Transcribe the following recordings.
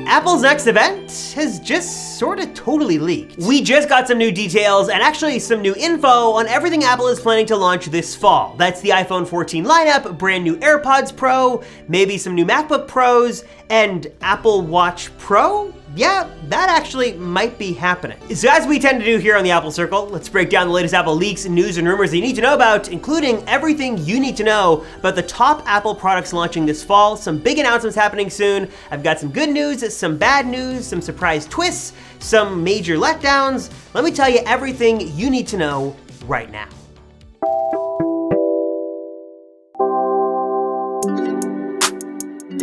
Apple's next event has just sort of totally leaked. We just got some new details and actually some new info on everything Apple is planning to launch this fall. That's the iPhone 14 lineup, brand new AirPods Pro, maybe some new MacBook Pros, and Apple Watch Pro? Yeah, that actually might be happening. So as we tend to do here on the Apple Circle, let's break down the latest Apple leaks, news, and rumors that you need to know about, including everything you need to know about the top Apple products launching this fall. Some big announcements happening soon. I've got some good news, some bad news, some surprise twists, some major letdowns. Let me tell you everything you need to know right now.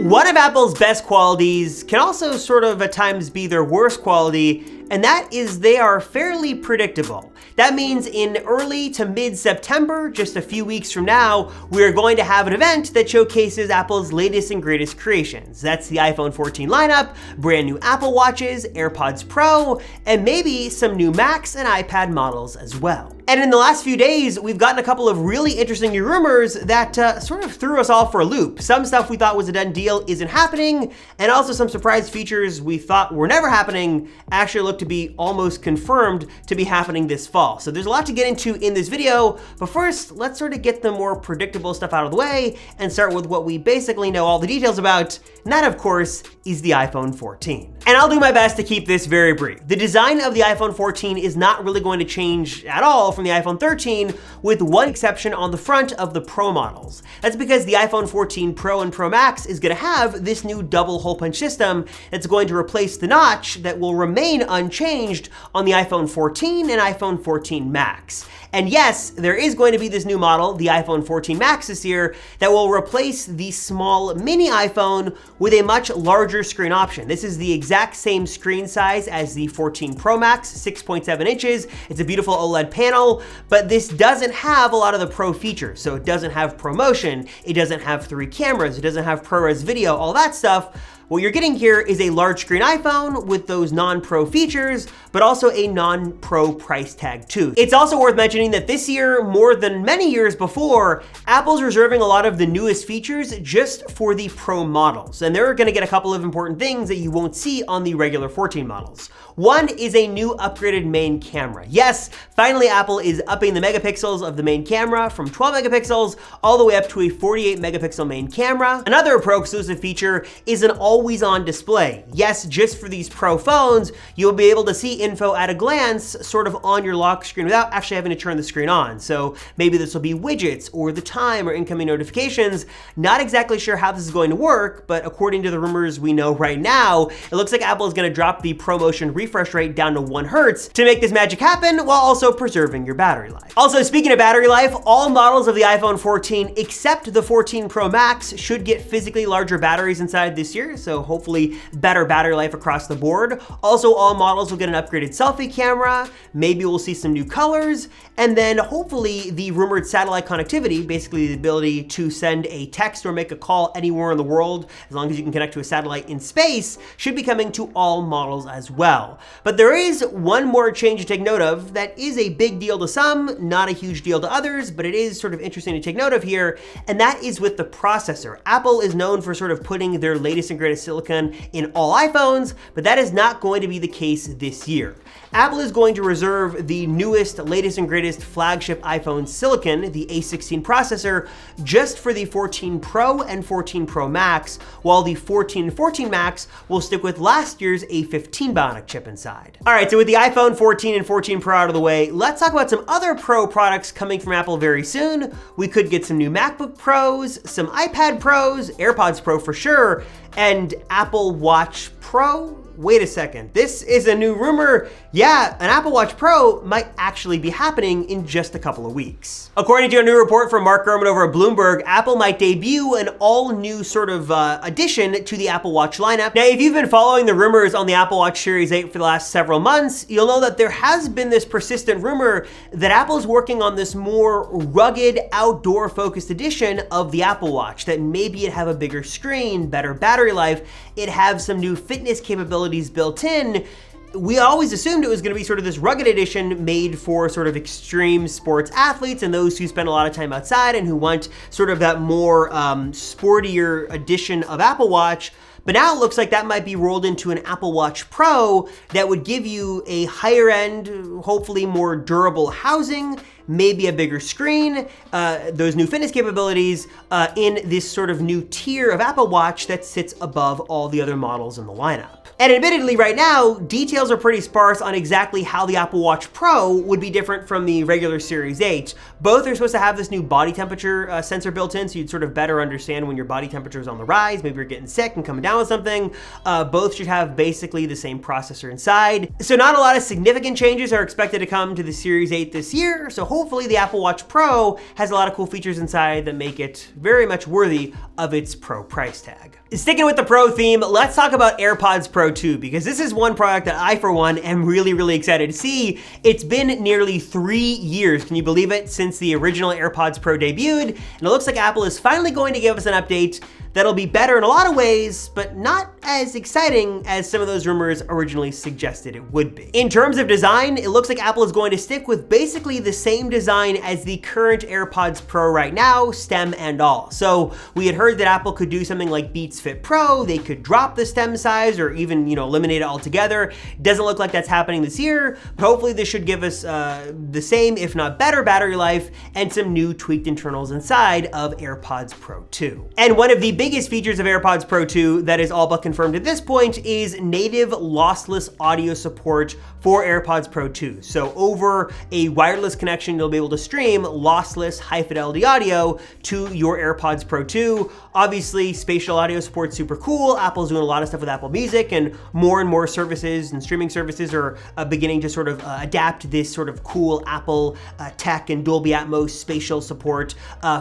One of Apple's best qualities can also sort of at times be their worst quality, and that is they are fairly predictable. That means in early to mid-September, just a few weeks from now, we are going to have an event that showcases Apple's latest and greatest creations. That's the iPhone 14 lineup, brand new Apple Watches, AirPods Pro, and maybe some new Macs and iPad models as well. And in the last few days, we've gotten a couple of really interesting new rumors that sort of threw us all for a loop. Some stuff we thought was a done deal isn't happening, and also some surprise features we thought were never happening actually look to be almost confirmed to be happening this fall. So there's a lot to get into in this video, but first, let's sort of get the more predictable stuff out of the way and start with what we basically know all the details about, and that, of course, is the iPhone 14. And I'll do my best to keep this very brief. The design of the iPhone 14 is not really going to change at all from the iPhone 13, with one exception on the front of the Pro models. That's because the iPhone 14 Pro and Pro Max is going to have this new double hole punch system that's going to replace the notch that will remain unchanged on the iPhone 14 and iPhone 14 Max. And yes, there is going to be this new model, the iPhone 14 Max this year, that will replace the small mini iPhone with a much larger screen option. This is the exact same screen size as the 14 Pro Max, 6.7 inches. It's a beautiful OLED panel, but this doesn't have a lot of the Pro features. So it doesn't have ProMotion, it doesn't have 3 cameras, it doesn't have ProRes video, all that stuff. What you're getting here is a large screen iPhone with those non-Pro features, but also a non-Pro price tag too. It's also worth mentioning that this year, more than many years before, Apple's reserving a lot of the newest features just for the Pro models. And they're gonna get a couple of important things that you won't see on the regular 14 models. One is a new upgraded main camera. Yes, finally Apple is upping the megapixels of the main camera from 12 megapixels all the way up to a 48 megapixel main camera. Another Pro exclusive feature is an always on display. Yes, just for these Pro phones, you'll be able to see info at a glance sort of on your lock screen without actually having to turn the screen on. So maybe this will be widgets or the time or incoming notifications. Not exactly sure how this is going to work, but according to the rumors we know right now, it looks like Apple is going to drop the ProMotion refresh rate down to 1 Hertz to make this magic happen while also preserving your battery life. Also, speaking of battery life, all models of the iPhone 14 except the 14 Pro Max should get physically larger batteries inside this year, so hopefully better battery life across the board. Also, all models will get an upgraded selfie camera, maybe we'll see some new colors, and then hopefully the rumored satellite connectivity, basically the ability to send a text or make a call anywhere in the world, as long as you can connect to a satellite in space, should be coming to all models as well. But there is one more change to take note of that is a big deal to some, not a huge deal to others, but it is sort of interesting to take note of here, and that is with the processor. Apple is known for sort of putting their latest and greatest silicon in all iPhones, but that is not going to be the case this year. Apple is going to reserve the newest, latest and greatest flagship iPhone silicon, the A16 processor, just for the 14 Pro and 14 Pro Max, while the 14 and 14 Max will stick with last year's A15 Bionic chip inside. All right, so with the iPhone 14 and 14 Pro out of the way, let's talk about some other Pro products coming from Apple very soon. We could get some new MacBook Pros, some iPad Pros, AirPods Pro for sure, and Apple Watch Pro. Wait a second, this is a new rumor. Yeah, an Apple Watch Pro might actually be happening in just a couple of weeks. According to a new report from Mark Gurman over at Bloomberg, Apple might debut an all-new sort of addition to the Apple Watch lineup. Now, if you've been following the rumors on the Apple Watch Series 8 for the last several months, you'll know that there has been this persistent rumor that Apple's working on this more rugged, outdoor-focused edition of the Apple Watch, that maybe it'd have a bigger screen, better battery life, it'd have some new fitness capabilities built in. We always assumed it was going to be sort of this rugged edition made for sort of extreme sports athletes and those who spend a lot of time outside and who want sort of that more sportier edition of Apple Watch. But now it looks like that might be rolled into an Apple Watch Pro that would give you a higher end, hopefully more durable housing, maybe a bigger screen, those new fitness capabilities in this sort of new tier of Apple Watch that sits above all the other models in the lineup. And admittedly right now, details are pretty sparse on exactly how the Apple Watch Pro would be different from the regular Series 8. Both are supposed to have this new body temperature sensor built in, so you'd sort of better understand when your body temperature is on the rise, maybe you're getting sick and coming down with something. Both should have basically the same processor inside. So not a lot of significant changes are expected to come to the Series 8 this year, so hopefully the Apple Watch Pro has a lot of cool features inside that make it very much worthy of its Pro price tag. Sticking with the Pro theme, let's talk about AirPods Pro 2, because this is one product that I, for one, am really excited to see. It's been nearly 3 years, can you believe it, since the original AirPods Pro debuted, and it looks like Apple is finally going to give us an update that'll be better in a lot of ways, but not as exciting as some of those rumors originally suggested it would be. In terms of design, it looks like Apple is going to stick with basically the same design as the current AirPods Pro right now, stem and all. So we had heard that Apple could do something like Beats Fit Pro, they could drop the stem size or even, eliminate it altogether. Doesn't look like that's happening this year, but hopefully this should give us the same, if not better, battery life and some new tweaked internals inside of AirPods Pro 2. And one of the biggest features of AirPods Pro 2 that is all but confirmed at this point is native lossless audio support for AirPods Pro 2. So over a wireless connection, you'll be able to stream lossless high fidelity audio to your AirPods Pro 2. Obviously, spatial audio support super cool. Apple's doing a lot of stuff with Apple Music, and more services and streaming services are beginning to sort of adapt this sort of cool Apple tech and Dolby Atmos spatial support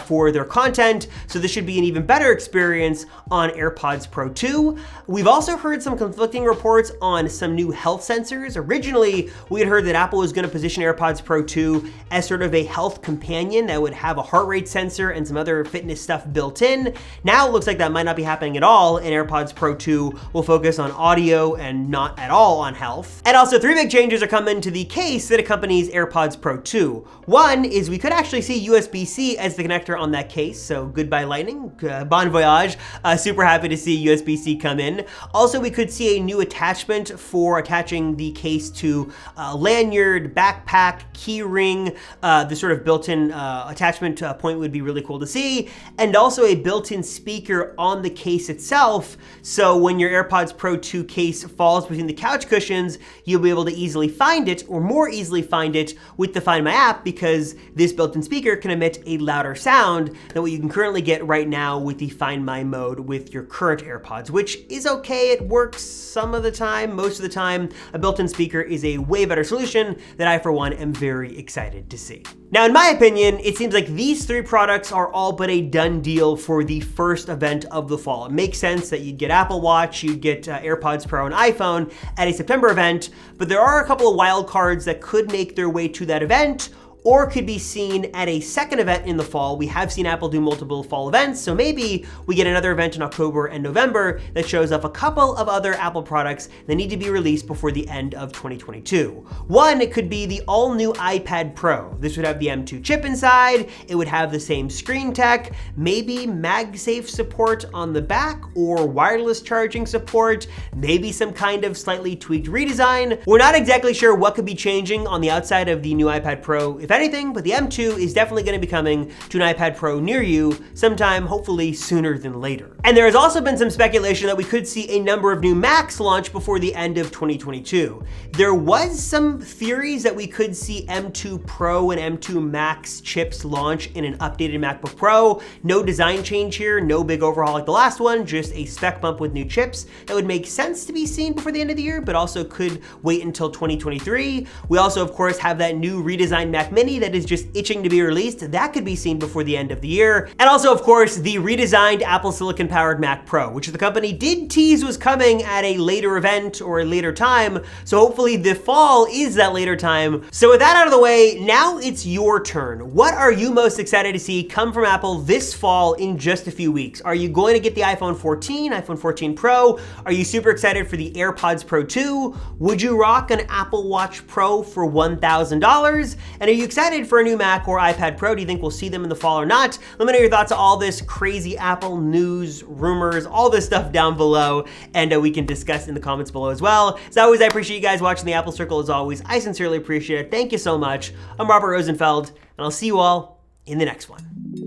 for their content. So this should be an even better experience on AirPods Pro 2. We've also heard some conflicting reports on some new health sensors. Originally, we had heard that Apple was going to position AirPods Pro 2 as sort of a health companion that would have a heart rate sensor and some other fitness stuff built in. Now it looks like that might not be happening at all, and AirPods Pro 2 will focus on audio and not at all on health. And also 3 big changes are coming to the case that accompanies AirPods Pro 2. One is we could actually see USB-C as the connector on that case, so goodbye Lightning, bon voyage. Super happy to see USB-C come in. Also, we could see a new attachment for attaching the case to lanyard, backpack, key ring. The sort of built-in attachment point would be really cool to see. And also a built-in speaker on the case itself. So when your AirPods Pro 2 case falls between the couch cushions, you'll be able to easily find it, or more easily find it, with the Find My app, because this built-in speaker can emit a louder sound than what you can currently get right now with the Find My mode with your current AirPods, which is okay. It works some of the time. Most of the time, a built-in speaker is a way better solution that I, for one, am very excited to see. Now, in my opinion, it seems like these 3 products are all but a done deal for the first event of the fall. It makes sense that you'd get Apple Watch, you'd get AirPods Pro and iPhone at a September event, but there are a couple of wild cards that could make their way to that event, or could be seen at a second event in the fall. We have seen Apple do multiple fall events, so maybe we get another event in October and November that shows off a couple of other Apple products that need to be released before the end of 2022. One, it could be the all-new iPad Pro. This would have the M2 chip inside, it would have the same screen tech, maybe MagSafe support on the back, or wireless charging support, maybe some kind of slightly tweaked redesign. We're not exactly sure what could be changing on the outside of the new iPad Pro, if anything, but the M2 is definitely going to be coming to an iPad Pro near you sometime, hopefully sooner than later. And there has also been some speculation that we could see a number of new Macs launch before the end of 2022. There was some theories that we could see M2 Pro and M2 Max chips launch in an updated MacBook Pro. No design change here, no big overhaul like the last one, just a spec bump with new chips that would make sense to be seen before the end of the year, but also could wait until 2023. We also, of course, have that new redesigned Mac Mini that is just itching to be released. That could be seen before the end of the year. And also, of course, the redesigned Apple Silicon powered Mac Pro, which the company did tease was coming at a later event or a later time. So hopefully the fall is that later time. So with that out of the way, now it's your turn. What are you most excited to see come from Apple this fall in just a few weeks? Are you going to get the iPhone 14, iPhone 14 Pro? Are you super excited for the AirPods Pro 2? Would you rock an Apple Watch Pro for $1,000? And are you you excited for a new Mac or iPad Pro? Do you think we'll see them in the fall or not? Let me know your thoughts on all this crazy Apple news, rumors, all this stuff down below, and we can discuss in the comments below as well. As always, I appreciate you guys watching the Apple Circle as always. I sincerely appreciate it. Thank you so much. I'm Robert Rosenfeld, and I'll see you all in the next one.